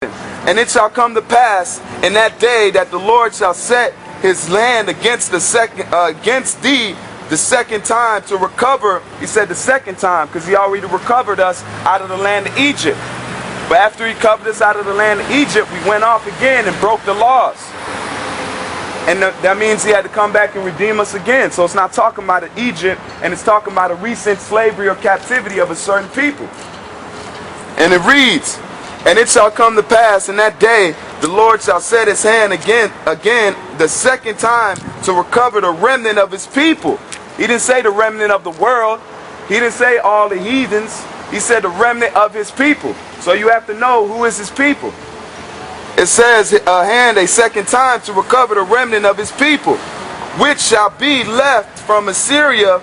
And it shall come to pass in that day that the Lord shall set his land against thee the second time to recover. He said the second time because he already recovered us out of the land of Egypt. But after he covered us out of the land of Egypt, we went off again and broke the laws. And that means he had to come back and redeem us again. So it's not talking about Egypt, and it's talking about a recent slavery or captivity of a certain people. And it reads, and it shall come to pass in that day, the Lord shall set his hand again the second time to recover the remnant of his people. He didn't say the remnant of the world. He didn't say all the heathens. He said the remnant of his people. So you have to know who is his people. It says a hand a second time to recover the remnant of his people, which shall be left from Assyria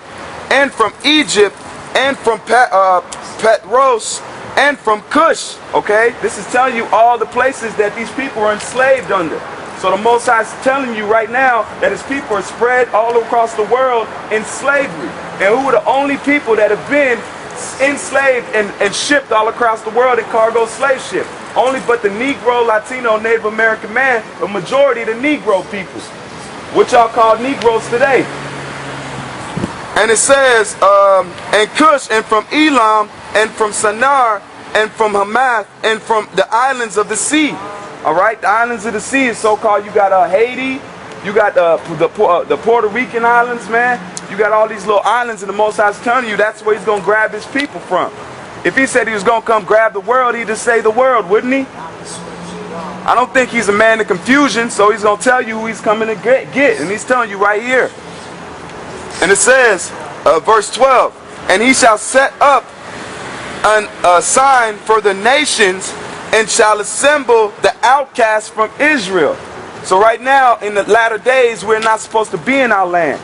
and from Egypt and from Patros and from Cush. Okay, this is telling you all the places that these people are enslaved under. So the Most High is telling you right now that his people are spread all across the world in slavery. And who are the only people that have been enslaved and shipped all across the world in cargo slave ship? Only but the Negro, Latino, Native American man, the majority of the Negro peoples, which y'all call Negroes today. And it says, and Cush, and from Elam, and from Shinar, and from Hamath, and from the islands of the sea. All right, the islands of the sea is so-called. You got Haiti, you got the Puerto Rican islands, man. You got all these little islands, and the Most High is telling you that's where he's going to grab his people from. If he said he was going to come grab the world, he'd just say the world, wouldn't he? I don't think he's a man of confusion, so he's going to tell you who he's coming to get. And he's telling you right here. And it says, verse 12, and he shall set up a sign for the nations and shall assemble the outcasts from Israel. So right now, in the latter days, we're not supposed to be in our land.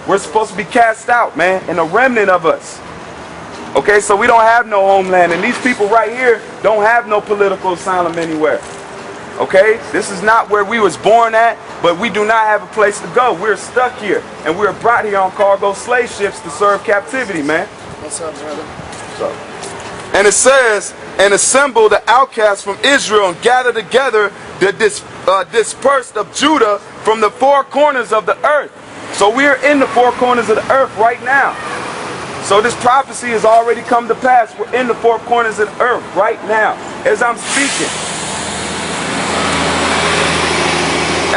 We're supposed to be cast out, man, and a remnant of us. Okay, so we don't have no homeland, and these people right here don't have no political asylum anywhere. Okay, this is not where we was born at, but we do not have a place to go. We're stuck here, and we're brought here on cargo slave ships to serve captivity, man. What's up, brother? So, and it says, and assemble the outcasts from Israel and gather together the dispersed of Judah from the four corners of the earth. So we're in the four corners of the earth right now. So this prophecy has already come to pass. We're in the four corners of the earth right now as I'm speaking.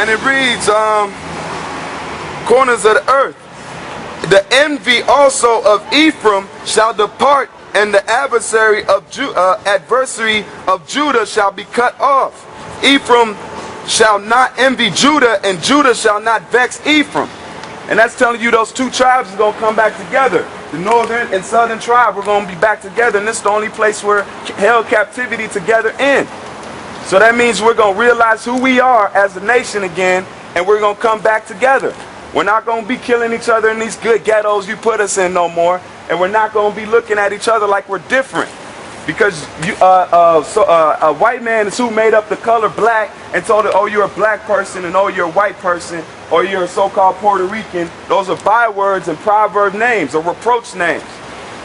And it reads, corners of the earth. The envy also of Ephraim shall depart, and the adversary of Judah shall be cut off. Ephraim shall not envy Judah, and Judah shall not vex Ephraim. And that's telling you those two tribes are going to come back together. The northern and southern tribe, we're going to be back together. And this is the only place we're held captivity together in. So that means we're going to realize who we are as a nation again, and we're going to come back together. We're not going to be killing each other in these good ghettos you put us in no more. And we're not going to be looking at each other like we're different. Because a white man is who made up the color black and told it, oh, you're a black person, and oh, you're a white person, or you're a so-called Puerto Rican. Those are bywords and proverb names or reproach names.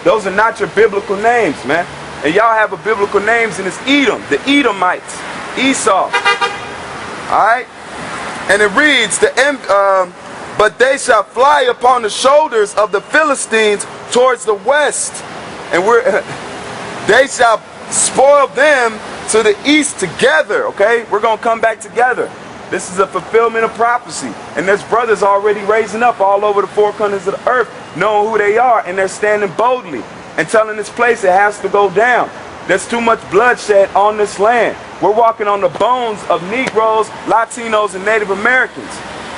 Those are not your biblical names, man. And y'all have a biblical names, and it's Edom, the Edomites, Esau. Alright? And it reads, but they shall fly upon the shoulders of the Philistines towards the west. And they shall spoil them to the east together. Okay, we're going to come back together. This is a fulfillment of prophecy. And there's brothers already raising up all over the four corners of the earth, knowing who they are, and they're standing boldly and telling this place it has to go down. There's too much bloodshed on this land. We're walking on the bones of Negroes, Latinos, and Native Americans.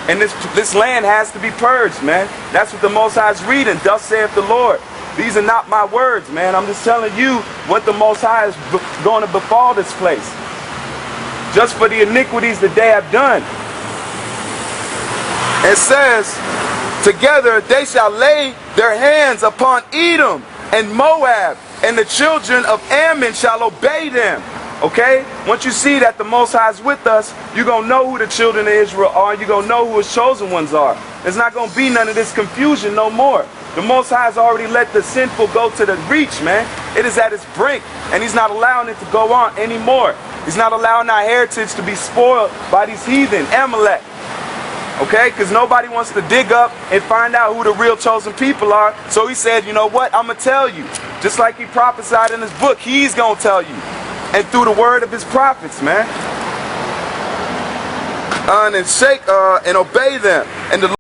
And this land has to be purged, man. That's what the Most High is reading. Thus saith the Lord. These are not my words, man. I'm just telling you what the Most High is going to befall this place. Just for the iniquities that they have done. It says, together they shall lay their hands upon Edom and Moab, and the children of Ammon shall obey them. Okay? Once you see that the Most High is with us, you're going to know who the children of Israel are. You're going to know who his chosen ones are. There's not going to be none of this confusion no more. The Most High has already let the sinful go to the reach, man. It is at its brink, and he's not allowing it to go on anymore. He's not allowing our heritage to be spoiled by these heathen, Amalek. Okay, because nobody wants to dig up and find out who the real chosen people are. So he said, you know what, I'm going to tell you. Just like he prophesied in his book, he's going to tell you. And through the word of his prophets, man. And obey them. And the